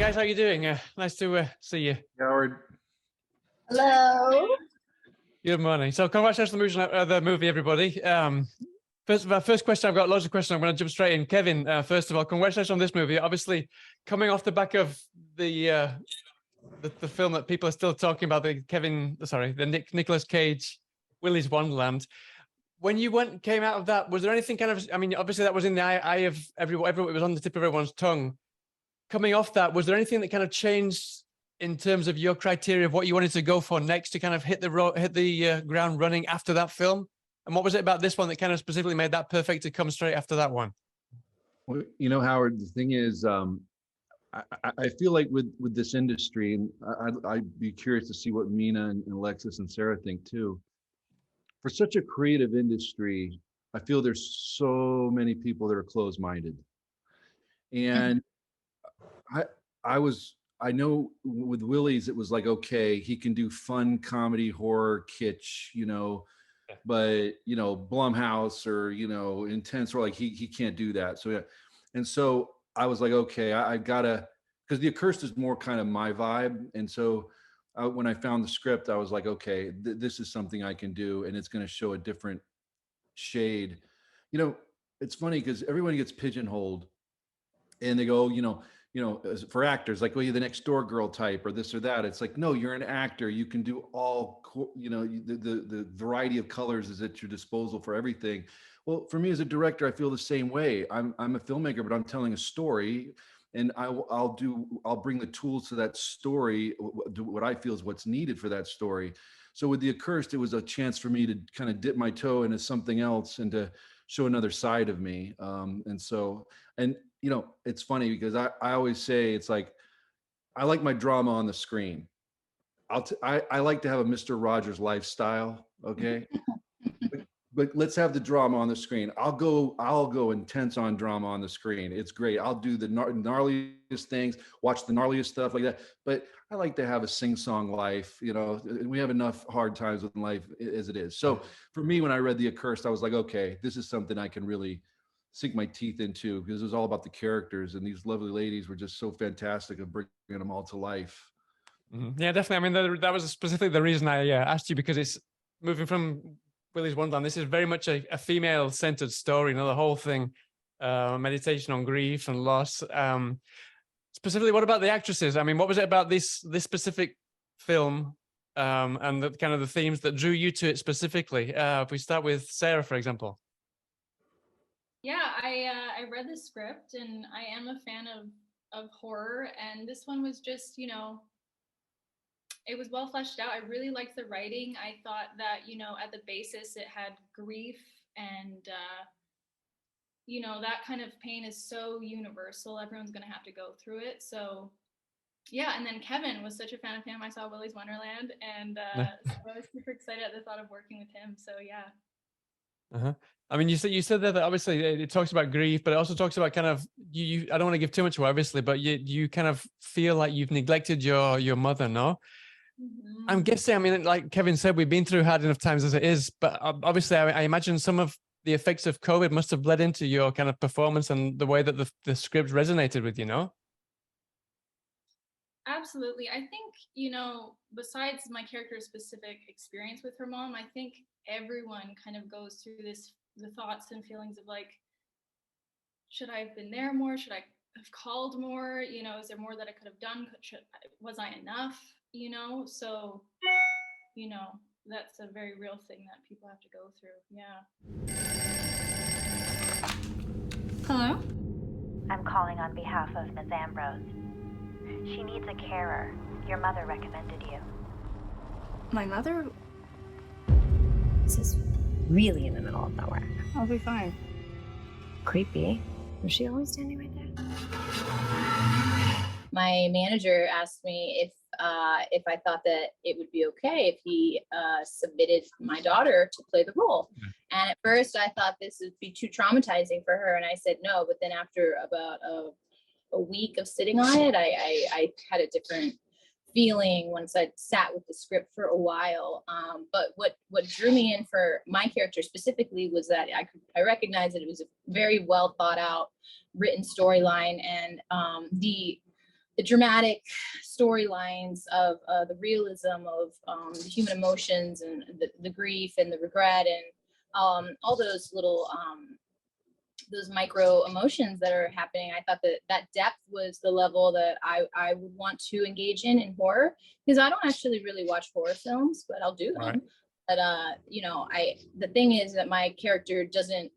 guys, how you doing? Nice to see you. Howard. Hello. Good morning. So congratulations on the movie, everybody. First question, I've got loads of questions. I'm going to jump straight in. Kevin, first of all, congratulations on this movie. Obviously, coming off the back of the film that people are still talking about, the Nicolas Cage, Willy's Wonderland. When you came out of that, was there anything kind of, I mean, obviously that was in the eye of everyone, it was on the tip of everyone's tongue. Coming off that, was there anything that kind of changed in terms of your criteria of what you wanted to go for next to kind of hit the ground running after that film? And what was it about this one that kind of specifically made that perfect to come straight after that one? Well, you know, Howard, the thing is, I feel like with this industry, and I'd be curious to see what Mena and Alexis and Sarah think too. For such a creative industry, I feel there's so many people that are closed-minded. And I know with Willy's, it was like, okay, he can do fun comedy, horror, kitsch, you know, but, you know, Blumhouse or, you know, intense, or like he can't do that. So, yeah. And so I was like, okay, I gotta, because The Accursed is more kind of my vibe. And so when I found the script, I was like, okay, this is something I can do, and it's going to show a different shade. You know, it's funny because everyone gets pigeonholed and they go, you know, for actors, like, well, you're the next door girl type or this or that. It's like, no, you're an actor. You can do all, you know, the variety of colors is at your disposal for everything. Well, for me as a director, I feel the same way. I'm a filmmaker, but I'm telling a story, and I'll bring the tools to that story, do what I feel is what's needed for that story. So with The Accursed, it was a chance for me to kind of dip my toe into something else and to show another side of me. And you know, it's funny because I always say, it's like, I like my drama on the screen. I like to have a Mr. Rogers lifestyle. Okay. but let's have the drama on the screen. I'll go intense on drama on the screen. It's great. I'll do the gnarliest things, watch the gnarliest stuff like that. But I like to have a sing-song life, you know, we have enough hard times in life as it is. So for me, when I read The Accursed, I was like, okay, this is something I can really sink my teeth into, because it was all about the characters, and these lovely ladies were just so fantastic of bringing them all to life. Mm-hmm. Yeah, definitely. I mean, that was specifically the reason I asked you, because it's moving from Willy's Wonderland. This is very much a female-centered story. You know, the whole thing, meditation on grief and loss. Specifically, what about the actresses? I mean, what was it about this specific film and the kind of the themes that drew you to it specifically? If we start with Sarah, for example. Yeah, I read the script, and I am a fan of horror, and this one was just, you know, it was well fleshed out. I really liked the writing. I thought that, you know, at the basis it had grief, and you know, that kind of pain is so universal. Everyone's gonna have to go through it. So yeah, and then Kevin was such a fan of him. I saw Willy's Wonderland, and so I was super excited at the thought of working with him. So yeah. Uh-huh. I mean, you said that obviously it talks about grief, but it also talks about kind of you. I don't want to give too much away, obviously, but you kind of feel like you've neglected your mother, no? Mm-hmm. I'm guessing. I mean, like Kevin said, we've been through hard enough times as it is, but obviously, I imagine some of the effects of COVID must have bled into your kind of performance and the way that the script resonated with you, no? Absolutely. I think, you know, besides my character's specific experience with her mom, I think everyone kind of goes through the thoughts and feelings of like, should I have been there more? Should I have called more? You know, is there more that I could have done? Was I enough? You know, so, you know, that's a very real thing that people have to go through. Yeah. Hello? I'm calling on behalf of Ms. Ambrose. She needs a carer. Your mother recommended you. My mother? This is really in the middle of nowhere. I'll be fine. Creepy. Was she always standing right there? My manager asked me if I thought that it would be okay if he submitted my daughter to play the role. And at first I thought this would be too traumatizing for her, and I said no. But then after about a week of sitting on it, I had a different feeling once I sat with the script for a while. But what drew me in for my character specifically was that I recognized that it was a very well thought out written storyline, and the dramatic storylines of the realism of the human emotions and the grief and the regret and all those little those micro emotions that are happening. I thought that depth was the level that I would want to engage in horror, because I don't actually really watch horror films, but I'll do them. Right. But the thing is that my character doesn't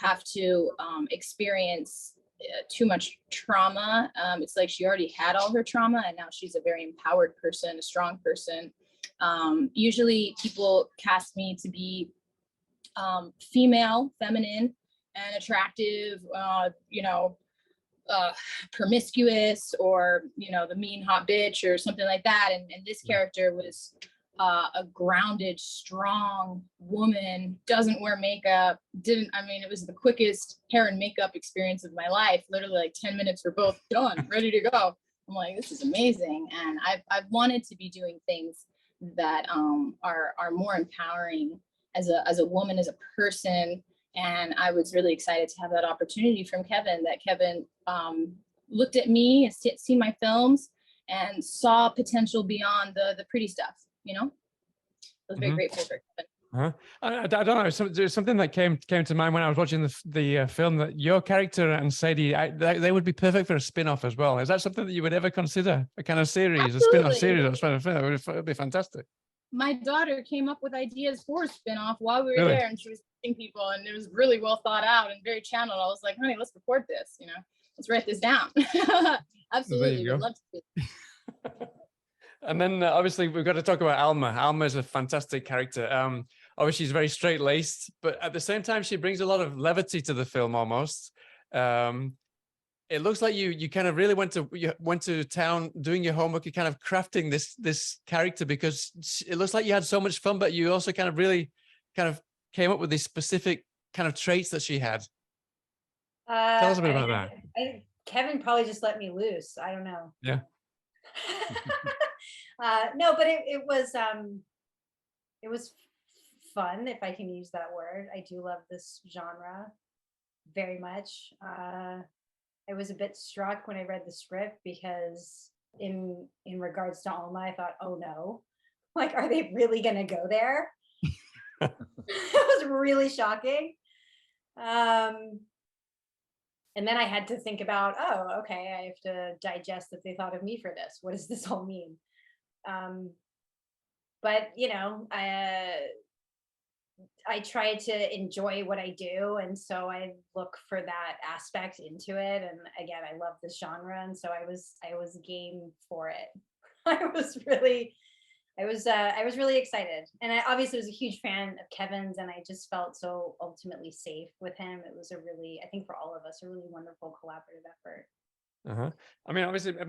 have to experience too much trauma. It's like she already had all her trauma and now she's a very empowered person, a strong person. Usually people cast me to be female, feminine, and attractive, promiscuous, or the mean hot bitch or something like that. And this character was a grounded, strong woman, doesn't wear makeup, it was the quickest hair and makeup experience of my life. Literally like 10 minutes, we're both done, ready to go. I'm like, this is amazing. And I've wanted to be doing things that are more empowering as a woman, as a person. And I was really excited to have that opportunity from Kevin, that Kevin looked at me and seen my films and saw potential beyond the pretty stuff, I was very grateful for Kevin. I don't know. There's something that came to mind when I was watching the film, that your character and Sadie, they would be perfect for a spin-off as well. Is that something that you would ever consider, a kind of series, a spin-off series or something? It would be fantastic. My daughter came up with ideas for a spin-off while we were Really? there, and she was teaching people, and it was really well thought out and very channeled. I was like, honey, let's record this, let's write this down. Absolutely, would love to. And then obviously we've got to talk about Alma. Alma is a fantastic character. Obviously she's very straight-laced, but at the same time she brings a lot of levity to the film almost. It looks like you kind of really went to town doing your homework. You kind of crafting this character, because it looks like you had so much fun, but you also kind of really kind of came up with these specific kind of traits that she had. Tell us a bit about that. Kevin probably just let me loose. I don't know. Yeah. No, but it was fun, if I can use that word. I do love this genre very much. I was a bit struck when I read the script, because in regards to Alma, I thought, oh no, like, are they really gonna go there? It was really shocking. And then I had to think about, oh, okay, I have to digest that they thought of me for this. What does this all mean? But I try to enjoy what I do, and so I look for that aspect into it. And again, I love this genre, and so I was game for it. I was really excited, and I obviously was a huge fan of Kevin's, and I just felt so ultimately safe with him. It was I think for all of us, a really wonderful collaborative effort. Obviously, but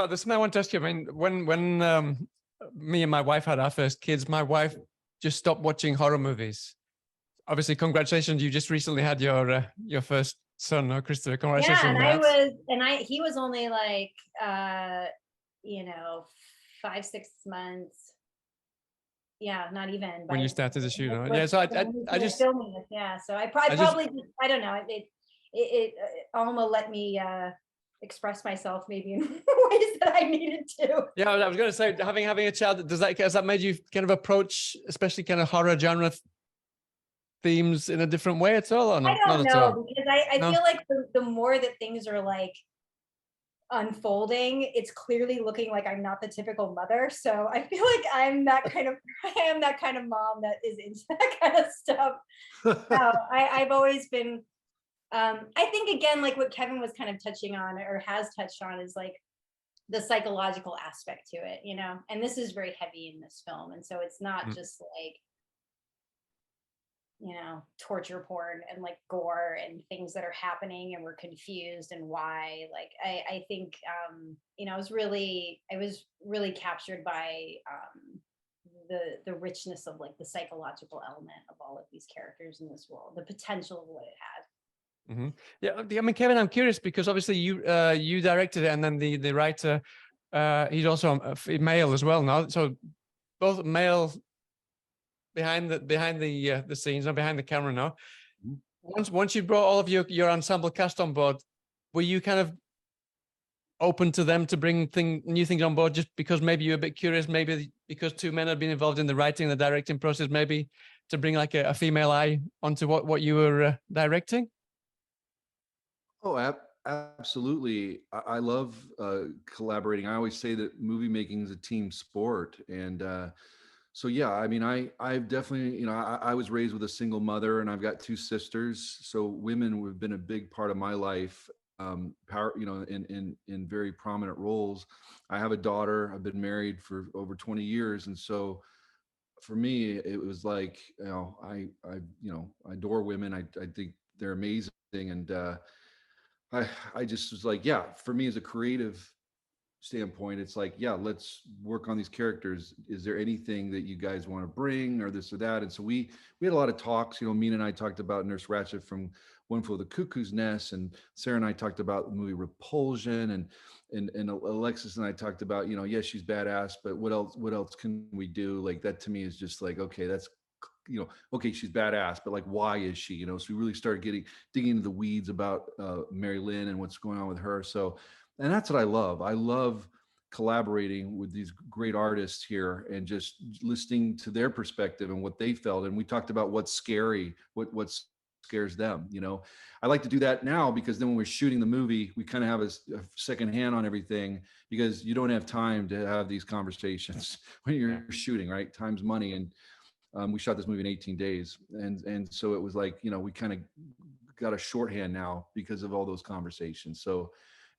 there's something I want to ask you. When me and my wife had our first kids, my wife just stopped watching horror movies. Obviously, congratulations! You just recently had your first son, no, Christopher. Congratulations! Yeah, he was only like 5-6 months. Yeah, not even. When you started the shoot, yeah. So I just filming it. Yeah, so I probably I don't know. It Alma let me express myself maybe in ways that I needed to. Yeah, I was going to say, having a child, has that made you kind of approach, especially kind of horror genre themes in a different way at all, or not? I don't know, because I feel like the more that things are like unfolding, it's clearly looking like I'm not the typical mother. So I feel like I am that kind of mom that is into that kind of stuff. So I've always been. I think, again, like what Kevin was kind of touching on, or has touched on, is like the psychological aspect to it, and this is very heavy in this film. And so it's not just like, torture porn and like gore and things that are happening and we're confused and why. Like, I think, I was really captured by the richness of like the psychological element of all of these characters in this world, the potential of what it had. Mm-hmm. Yeah, Kevin, I'm curious, because obviously you directed it, and then the writer, he's also a male as well now. So both male behind the scenes and behind the camera now. Once you brought all of your ensemble cast on board, were you kind of open to them to bring new things on board, just because maybe you're a bit curious, maybe because two men have been involved in the writing and the directing process, maybe to bring like a female eye onto what you were directing? Oh, absolutely. I love collaborating. I always say that movie making is a team sport. And so, yeah, I mean, I've definitely, I was raised with a single mother and I've got two sisters. So women have been a big part of my life, power, in very prominent roles. I have a daughter. I've been married for over 20 years. And so for me, it was like, I adore women. I think they're amazing. And I just was like, yeah, for me as a creative standpoint, it's like, yeah, let's work on these characters. Is there anything that you guys want to bring or this or that? And so we had a lot of talks. Mena and I talked about Nurse Ratched from One Flew Over the Cuckoo's Nest, and Sarah and I talked about the movie Repulsion, and Alexis and I talked about, yes, she's badass, but what else can we do? Like, that to me is just like, okay, that's, okay, she's badass, but like, why is she? So we really started digging into the weeds about Mary Lynn and what's going on with her. So, and that's what I love. I love collaborating with these great artists here and just listening to their perspective and what they felt. And we talked about what's scary, what scares them. I like to do that now, because then when we're shooting the movie, we kind of have a second hand on everything, because you don't have time to have these conversations when you're shooting, right? Time's money. And we shot this movie in 18 days. And so it was like, we kind of got a shorthand now because of all those conversations. So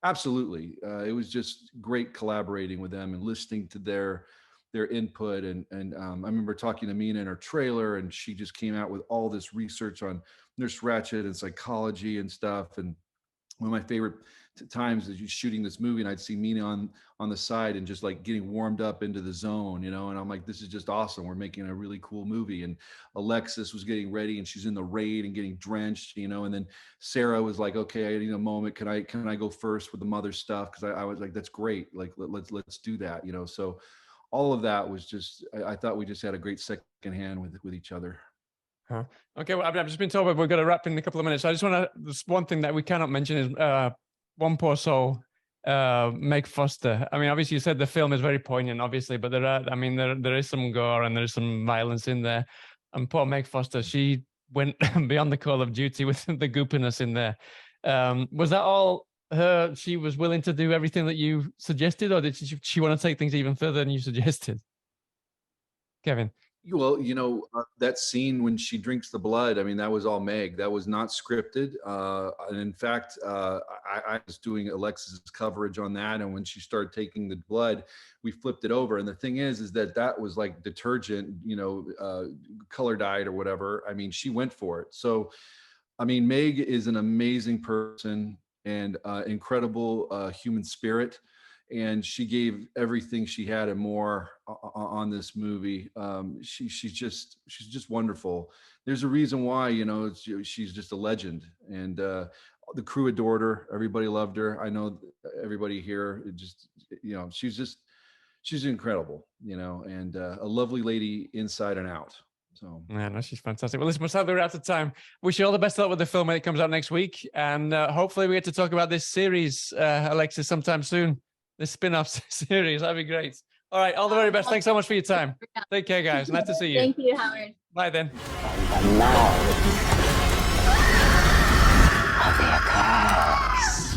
absolutely. It was just great collaborating with them and listening to their input. And I remember talking to Mena in her trailer, and she just came out with all this research on Nurse Ratched and psychology and stuff. And one of my favorite times is shooting this movie, and I'd see Mena on the side and just like getting warmed up into the zone, and I'm like, this is just awesome. We're making a really cool movie. And Alexis was getting ready, and she's in the rain and getting drenched, and then Sarah was like, okay, I need a moment. Can I go first with the mother stuff? Because I was like, that's great. Like, let's do that, So all of that was just, I thought we just had a great second hand with each other. Huh. Okay, well, I've just been told we're going to wrap in a couple of minutes. So I just want to, there's one thing that we cannot mention is One Poor Soul, Meg Foster. I mean, obviously you said the film is very poignant, obviously, but there is some gore and there is some violence in there. And poor Meg Foster, she went beyond the call of duty with the goopiness in there. Was that all her? She was willing to do everything that you suggested, or did she want to take things even further than you suggested? Kevin? Well, that scene when she drinks the blood, I mean, that was all Meg. That was not scripted. And in fact, I was doing Alexis's coverage on that. And when she started taking the blood, we flipped it over. And the thing is that was like detergent, color dyed or whatever. I mean, she went for it. So, I mean, Meg is an amazing person and incredible human spirit. And she gave everything she had and more on this movie. She's just wonderful. There's a reason why, she's just a legend. And the crew adored her. Everybody loved her. I know everybody here, she's incredible, and a lovely lady inside and out. So yeah, no, she's fantastic. Well, listen, sadly we're out of time. Wish you all the best of luck with the film when it comes out next week. And hopefully we get to talk about this series, Alexis, sometime soon. This spin-off series. That'd be great. All right. All the very best. Thanks so much for your time. Take care, guys. Nice to see you. Thank you, Howard. Bye then. And the mouth of the Accursed.